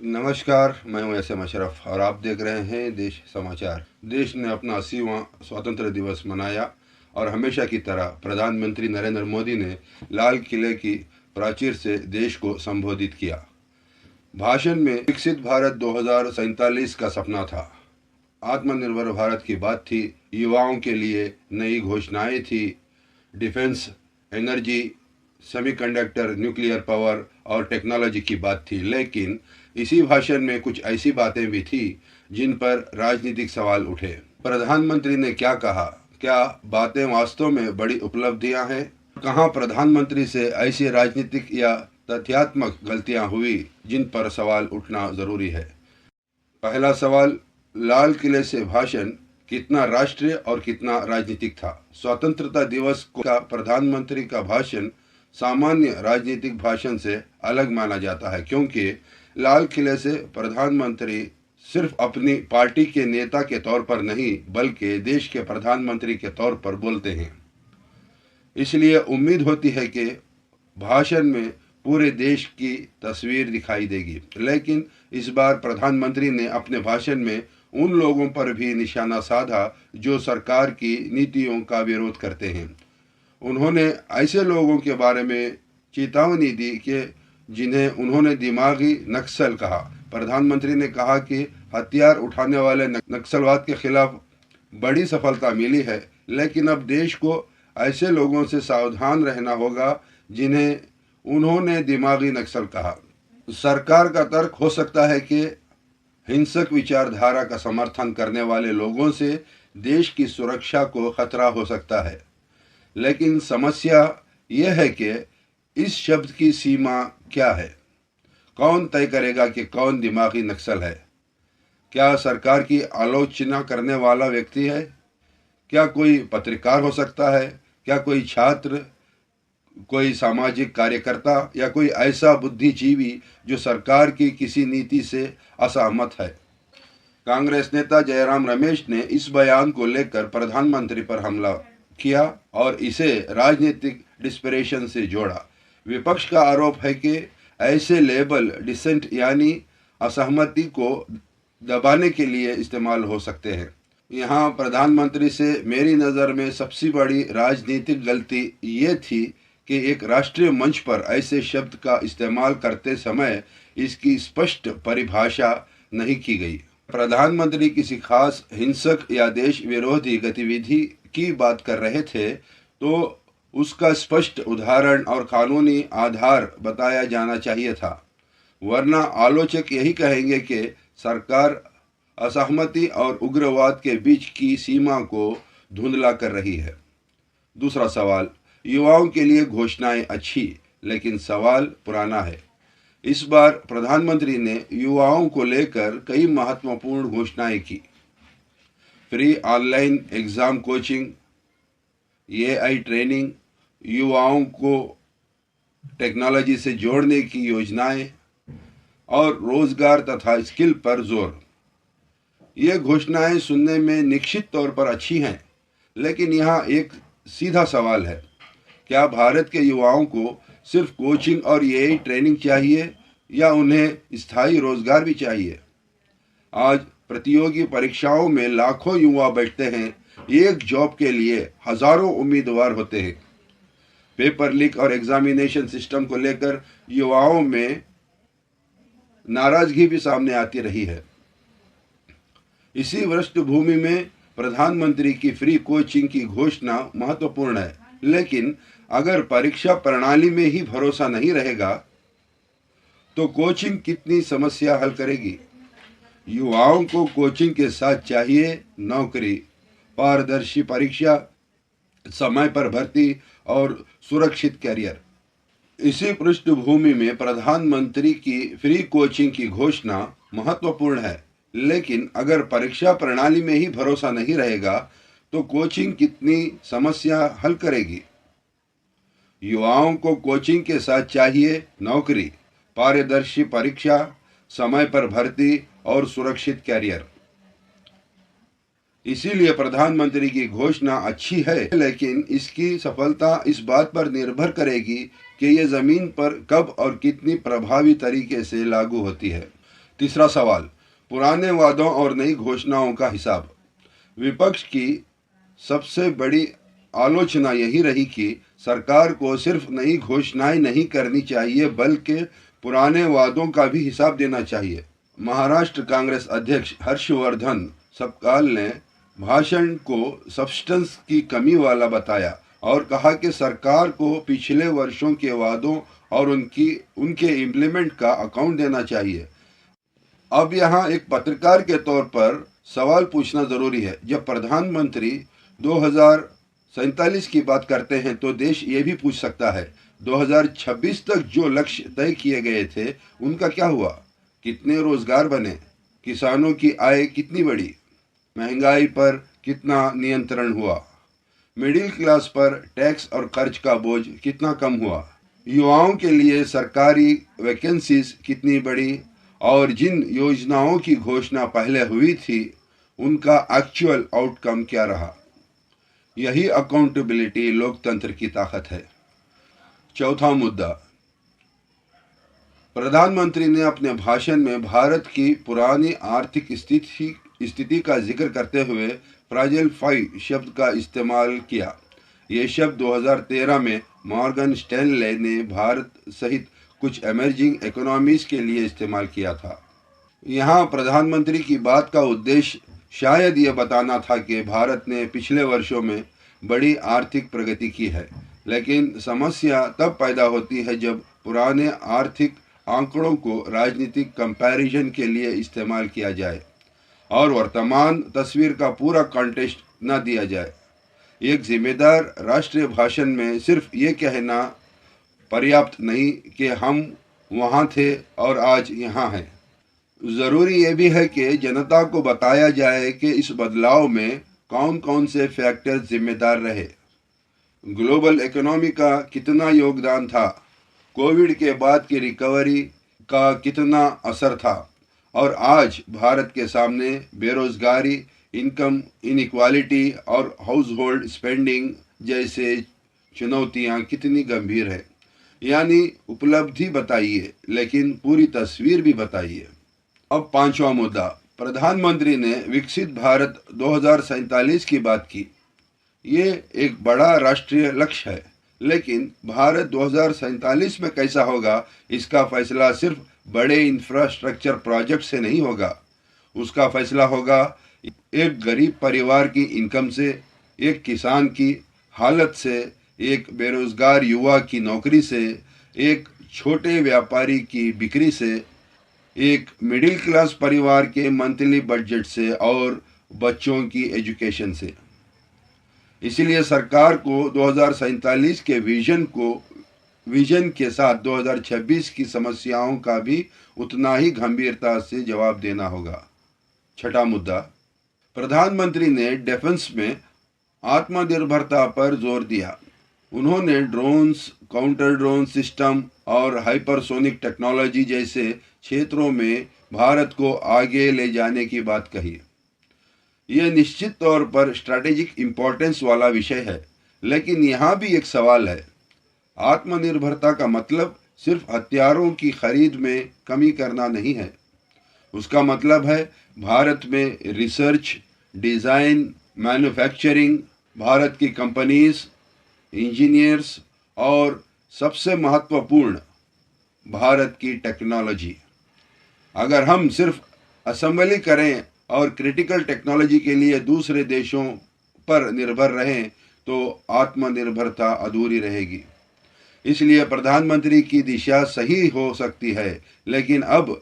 नमस्कार, मैं हूं एस एम अशरफ और आप देख रहे हैं देश समाचार। देश ने अपना 80वां स्वतंत्र दिवस मनाया और हमेशा की तरह प्रधानमंत्री नरेंद्र मोदी ने लाल किले की प्राचीर से देश को संबोधित किया। भाषण में विकसित भारत 2047 का सपना था, आत्मनिर्भर भारत की बात थी, युवाओं के लिए नई घोषणाएं थी, defence, energy, semiconductor, nuclear power और टेक्नोलॉजी की बात थी। लेकिन इसी भाषण में कुछ ऐसी बातें भी थी जिन पर राजनीतिक सवाल उठे। प्रधानमंत्री ने क्या कहा? क्या बातें वास्तव में बड़ी उपलब्धियां हैं? कहां प्रधानमंत्री से ऐसी राजनीतिक या तथ्यात्मक गलतियां हुई जिन पर सवाल उठना जरूरी है। पहला सवाल, लाल किले से भाषण कितना राष्ट्रीय और कितना राजनीतिक था? स्वतंत्रता दिवस का प्रधानमंत्री का भाषण सामान्य राजनीतिक भाषण से अलग माना जाता है, क्योंकि लाल किले से प्रधानमंत्री सिर्फ अपनी पार्टी के नेता के तौर पर नहीं बल्कि देश के प्रधानमंत्री के तौर पर बोलते हैं। इसलिए उम्मीद होती है कि भाषण में पूरे देश की तस्वीर दिखाई देगी। लेकिन इस बार प्रधानमंत्री ने अपने भाषण में उन लोगों पर भी निशाना साधा जो सरकार की नीतियों का विरोध करते हैं। उन्होंने ऐसे लोगों के बारे में चेतावनी दी कि जिन्हें उन्होंने दिमागी नक्सल कहा। प्रधानमंत्री ने कहा कि हथियार उठाने वाले नक्सलवाद के खिलाफ बड़ी सफलता मिली है, लेकिन अब देश को ऐसे लोगों से सावधान रहना होगा जिन्हें उन्होंने दिमागी नक्सल कहा। सरकार का तर्क हो सकता है कि हिंसक विचारधारा का समर्थन करने वाले लोगों से देश की सुरक्षा को खतरा हो सकता है, लेकिन समस्या यह है कि इस शब्द की सीमा क्या है? कौन तय करेगा कि कौन दिमागी नक्सल है? क्या सरकार की आलोचना करने वाला व्यक्ति है? क्या कोई पत्रकार हो सकता है? क्या कोई छात्र, कोई सामाजिक कार्यकर्ता या कोई ऐसा बुद्धिजीवी जो सरकार की किसी नीति से असहमत है? कांग्रेस नेता जयराम रमेश ने इस बयान को लेकर प्रधानमंत्री पर हमला किया और इसे राजनीतिक डिस्परेशन से जोड़ा। विपक्ष का आरोप है कि ऐसे लेबल डिसेंट यानी असहमति को दबाने के लिए इस्तेमाल हो सकते हैं। यहाँ प्रधानमंत्री से मेरी नज़र में सबसे बड़ी राजनीतिक गलती ये थी कि एक राष्ट्रीय मंच पर ऐसे शब्द का इस्तेमाल करते समय इसकी स्पष्ट परिभाषा नहीं की गई। प्रधानमंत्री किसी खास हिंसक या देश विरोधी गतिविधि की बात कर रहे थे तो उसका स्पष्ट उदाहरण और कानूनी आधार बताया जाना चाहिए था, वरना आलोचक यही कहेंगे कि सरकार असहमति और उग्रवाद के बीच की सीमा को धुंधला कर रही है। दूसरा सवाल, युवाओं के लिए घोषणाएं अच्छी, लेकिन सवाल पुराना है। इस बार प्रधानमंत्री ने युवाओं को लेकर कई महत्वपूर्ण घोषणाएं की। Free online exam coaching, AI training, युवाओं को टेक्नोलॉजी से जोड़ने की योजनाएं और रोजगार तथा स्किल पर जोर। ये घोषणाएं सुनने में निश्चित तौर पर अच्छी हैं, लेकिन यहाँ एक सीधा सवाल है, क्या भारत के युवाओं को सिर्फ कोचिंग और एआई ट्रेनिंग चाहिए या उन्हें स्थायी रोजगार भी चाहिए? आज प्रतियोगी परीक्षाओं में लाखों युवा बैठते हैं, एक जॉब के लिए हजारों उम्मीदवार होते हैं। पेपर लीक और एग्जामिनेशन सिस्टम को लेकर युवाओं में नाराजगी भी सामने आती रही है। इसी पृष्ठभूमि में प्रधानमंत्री की फ्री कोचिंग की घोषणा महत्वपूर्ण है, लेकिन अगर परीक्षा प्रणाली में ही भरोसा नहीं रहेगा तो कोचिंग कितनी समस्या हल करेगी? युवाओं को कोचिंग के साथ चाहिए नौकरी, पारदर्शी परीक्षा, समय पर भर्ती और सुरक्षित करियर। इसी पृष्ठभूमि में प्रधानमंत्री की फ्री कोचिंग की घोषणा महत्वपूर्ण है, लेकिन अगर परीक्षा प्रणाली में ही भरोसा नहीं रहेगा तो कोचिंग कितनी समस्या हल करेगी? युवाओं को कोचिंग के साथ चाहिए नौकरी, पारदर्शी परीक्षा, समय पर भर्ती और सुरक्षित कैरियर। इसीलिए प्रधानमंत्री की घोषणा अच्छी है, लेकिन इसकी सफलता इस बात पर निर्भर करेगी कि ये ज़मीन पर कब और कितनी प्रभावी तरीके से लागू होती है। तीसरा सवाल, पुराने वादों और नई घोषणाओं का हिसाब। विपक्ष की सबसे बड़ी आलोचना यही रही कि सरकार को सिर्फ नई घोषणाएं नहीं करनी चाहिए बल्कि पुराने वादों का भी हिसाब देना चाहिए। महाराष्ट्र कांग्रेस अध्यक्ष हर्षवर्धन सपकाल ने भाषण को सब्सटेंस की कमी वाला बताया और कहा कि सरकार को पिछले वर्षों के वादों और उनके इम्प्लीमेंट का अकाउंट देना चाहिए। अब यहाँ एक पत्रकार के तौर पर सवाल पूछना ज़रूरी है। जब प्रधानमंत्री 2047 की बात करते हैं तो देश ये भी पूछ सकता है 2026 तक जो लक्ष्य तय किए गए थे उनका क्या हुआ? कितने रोजगार बने? किसानों की आय कितनी बढ़ी? महंगाई पर कितना नियंत्रण हुआ? मिडिल क्लास पर टैक्स और खर्च का बोझ कितना कम हुआ? युवाओं के लिए सरकारी वैकेंसीज कितनी बढ़ी? और जिन योजनाओं की घोषणा पहले हुई थी उनका एक्चुअल आउटकम क्या रहा? यही अकाउंटेबिलिटी लोकतंत्र की ताकत है। चौथा मुद्दा, प्रधानमंत्री ने अपने भाषण में भारत की पुरानी आर्थिक स्थिति का जिक्र करते हुए फ्राजिल 5 शब्द का इस्तेमाल किया। ये शब्द 2013 में मॉर्गन स्टैनले ने भारत सहित कुछ एमर्जिंग इकोनॉमीज के लिए इस्तेमाल किया था। यहाँ प्रधानमंत्री की बात का उद्देश्य शायद ये बताना था कि भारत ने पिछले वर्षों में बड़ी आर्थिक प्रगति की है, लेकिन समस्या तब पैदा होती है जब पुराने आर्थिक आंकड़ों को राजनीतिक कंपैरिजन के लिए इस्तेमाल किया जाए और वर्तमान तस्वीर का पूरा कॉन्टेक्स्ट न दिया जाए। एक जिम्मेदार राष्ट्रीय भाषण में सिर्फ ये कहना पर्याप्त नहीं कि हम वहाँ थे और आज यहाँ हैं। ज़रूरी ये भी है कि जनता को बताया जाए कि इस बदलाव में कौन कौन से फैक्टर जिम्मेदार रहे। ग्लोबल इकोनॉमी का कितना योगदान था? कोविड के बाद की रिकवरी का कितना असर था? और आज भारत के सामने बेरोजगारी, इनकम इनइक्वालिटी और हाउस होल्ड स्पेंडिंग जैसे चुनौतियाँ कितनी गंभीर है। यानी उपलब्धि बताइए लेकिन पूरी तस्वीर भी बताइए। अब पांचवा मुद्दा, प्रधानमंत्री ने विकसित भारत 2047 की बात की। ये एक बड़ा राष्ट्रीय लक्ष्य है, लेकिन भारत 2047 में कैसा होगा इसका फैसला सिर्फ बड़े इंफ्रास्ट्रक्चर प्रोजेक्ट से नहीं होगा। उसका फैसला होगा एक गरीब परिवार की इनकम से, एक किसान की हालत से, एक बेरोजगार युवा की नौकरी से, एक छोटे व्यापारी की बिक्री से, एक मिडिल क्लास परिवार के मंथली बजट से और बच्चों की एजुकेशन से। इसलिए सरकार को 2047 के विजन के साथ 2026 की समस्याओं का भी उतना ही गंभीरता से जवाब देना होगा। छठा मुद्दा, प्रधानमंत्री ने डिफेंस में आत्मनिर्भरता पर जोर दिया। उन्होंने ड्रोन्स, काउंटर ड्रोन सिस्टम और हाइपरसोनिक टेक्नोलॉजी जैसे क्षेत्रों में भारत को आगे ले जाने की बात कही। यह निश्चित तौर पर स्ट्रैटेजिक इम्पोर्टेंस वाला विषय है, लेकिन यहाँ भी एक सवाल है। आत्मनिर्भरता का मतलब सिर्फ हथियारों की खरीद में कमी करना नहीं है। उसका मतलब है भारत में रिसर्च, डिज़ाइन, मैन्युफैक्चरिंग, भारत की कंपनीज, इंजीनियर्स और सबसे महत्वपूर्ण भारत की टेक्नोलॉजी। अगर हम सिर्फ असेंबली करें और क्रिटिकल टेक्नोलॉजी के लिए दूसरे देशों पर निर्भर रहें तो आत्मनिर्भरता अधूरी रहेगी। इसलिए प्रधानमंत्री की दिशा सही हो सकती है, लेकिन अब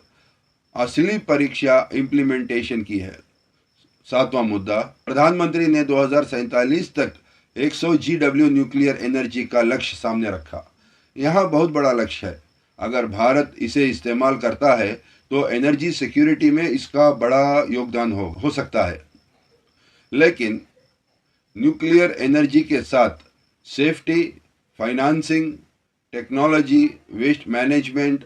असली परीक्षा इम्प्लीमेंटेशन की है। सातवां मुद्दा, प्रधानमंत्री ने 2047 तक 100 GW न्यूक्लियर एनर्जी का लक्ष्य सामने रखा। यह बहुत बड़ा लक्ष्य है। अगर भारत इसे इस्तेमाल करता है तो एनर्जी सिक्योरिटी में इसका बड़ा योगदान हो सकता है। लेकिन न्यूक्लियर एनर्जी के साथ safety, financing, technology, waste management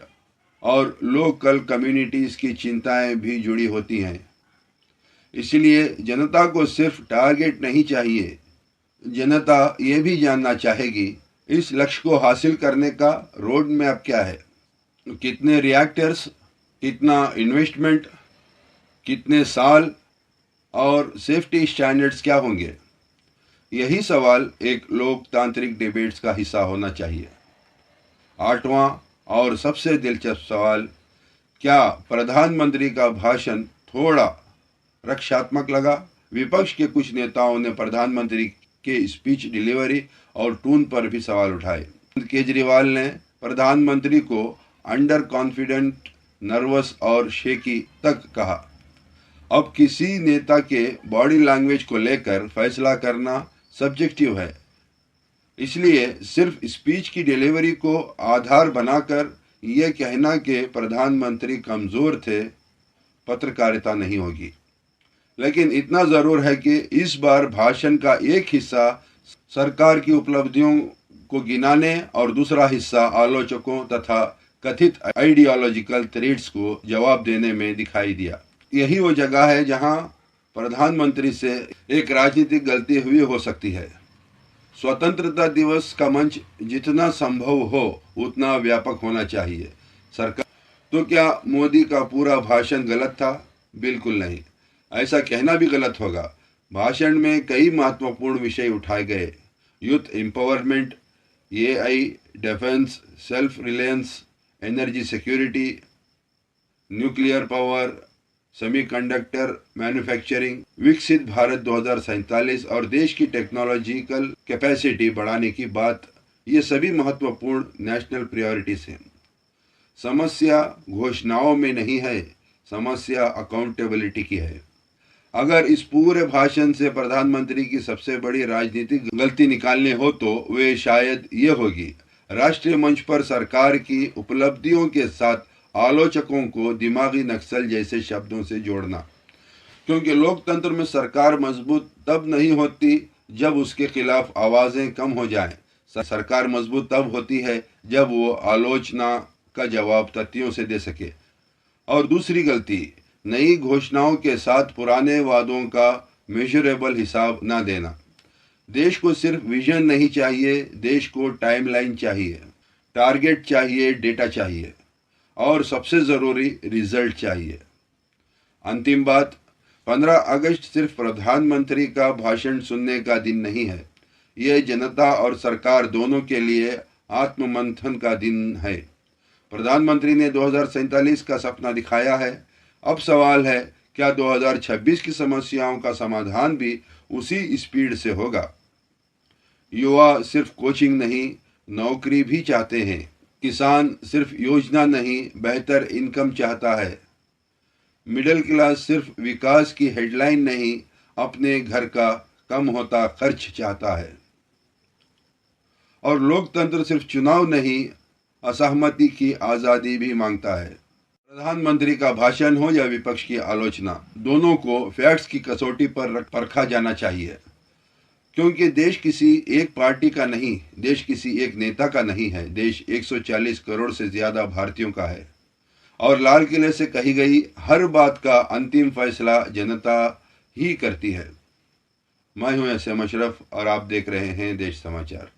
और लोकल कम्युनिटीज़ की चिंताएं भी जुड़ी होती हैं। इसलिए जनता को सिर्फ टारगेट नहीं चाहिए, जनता ये भी जानना चाहेगी इस लक्ष्य को हासिल करने का रोड मैप क्या है। कितने रिएक्टर्स, कितना इन्वेस्टमेंट, कितने साल और सेफ्टी स्टैंडर्ड्स क्या होंगे? यही सवाल एक लोकतांत्रिक डिबेट्स का हिस्सा होना चाहिए। आठवां और सबसे दिलचस्प सवाल, क्या प्रधानमंत्री का भाषण थोड़ा रक्षात्मक लगा? विपक्ष के कुछ नेताओं ने प्रधानमंत्री के स्पीच डिलीवरी और टोन पर भी सवाल उठाए। केजरीवाल ने प्रधानमंत्री को अंडर कॉन्फिडेंट, नर्वस और शेकी तक कहा। अब किसी नेता के बॉडी लैंग्वेज को लेकर फैसला करना सब्जेक्टिव है, इसलिए सिर्फ स्पीच की डिलीवरी को आधार बनाकर यह कहना कि प्रधानमंत्री कमज़ोर थे पत्रकारिता नहीं होगी। लेकिन इतना ज़रूर है कि इस बार भाषण का एक हिस्सा सरकार की उपलब्धियों को गिनाने और दूसरा हिस्सा आलोचकों तथा कथित आइडियोलॉजिकल थ्रेड्स को जवाब देने में दिखाई दिया। यही वो जगह है जहां प्रधानमंत्री से एक राजनीतिक गलती हुई हो सकती है। स्वतंत्रता दिवस का मंच जितना संभव हो उतना व्यापक होना चाहिए। सरकार तो क्या मोदी का पूरा भाषण गलत था? बिल्कुल नहीं, ऐसा कहना भी गलत होगा। भाषण में कई महत्वपूर्ण विषय उठाए गए। Youth empowerment, AI, defence, self reliance, energy security, nuclear power, semiconductor manufacturing, विकसित भारत 2047 और देश की टेक्नोलॉजिकल कैपेसिटी बढ़ाने की बात, ये सभी महत्वपूर्ण नेशनल प्रायोरिटीज हैं। समस्या घोषणाओं में नहीं है, समस्या अकाउंटेबिलिटी की है। अगर इस पूरे भाषण से प्रधानमंत्री की सबसे बड़ी राजनीतिक गलती निकालने हो तो वे शायद ये होगी, राष्ट्रीय मंच पर सरकार की उपलब्धियों के साथ आलोचकों को दिमागी नक्सल जैसे शब्दों से जोड़ना। क्योंकि लोकतंत्र में सरकार मजबूत तब नहीं होती जब उसके खिलाफ आवाज़ें कम हो जाएं। सरकार मजबूत तब होती है जब वो आलोचना का जवाब तथ्यों से दे सके। और दूसरी गलती, नई घोषणाओं के साथ पुराने वादों का मेजरेबल हिसाब ना देना। देश को सिर्फ विजन नहीं चाहिए, देश को टाइमलाइन चाहिए, टारगेट चाहिए, डेटा चाहिए और सबसे ज़रूरी रिजल्ट चाहिए। अंतिम बात, 15 अगस्त सिर्फ प्रधानमंत्री का भाषण सुनने का दिन नहीं है, यह जनता और सरकार दोनों के लिए आत्ममंथन का दिन है। प्रधानमंत्री ने 2047 का सपना दिखाया है। अब सवाल है, क्या 2026 की समस्याओं का समाधान भी उसी स्पीड से होगा? युवा सिर्फ कोचिंग नहीं, नौकरी भी चाहते हैं। किसान सिर्फ योजना नहीं, बेहतर इनकम चाहता है। मिडिल क्लास सिर्फ विकास की हेडलाइन नहीं, अपने घर का कम होता खर्च चाहता है। और लोकतंत्र सिर्फ चुनाव नहीं, असहमति की आज़ादी भी मांगता है। प्रधानमंत्री का भाषण हो या विपक्ष की आलोचना, दोनों को फैक्ट्स की कसौटी पर परखा जाना चाहिए। क्योंकि देश किसी एक पार्टी का नहीं, देश किसी एक नेता का नहीं है, देश 140 करोड़ से ज़्यादा भारतीयों का है। और लाल किले से कही गई हर बात का अंतिम फैसला जनता ही करती है। मैं हूं एस एम अशरफ और आप देख रहे हैं देश समाचार।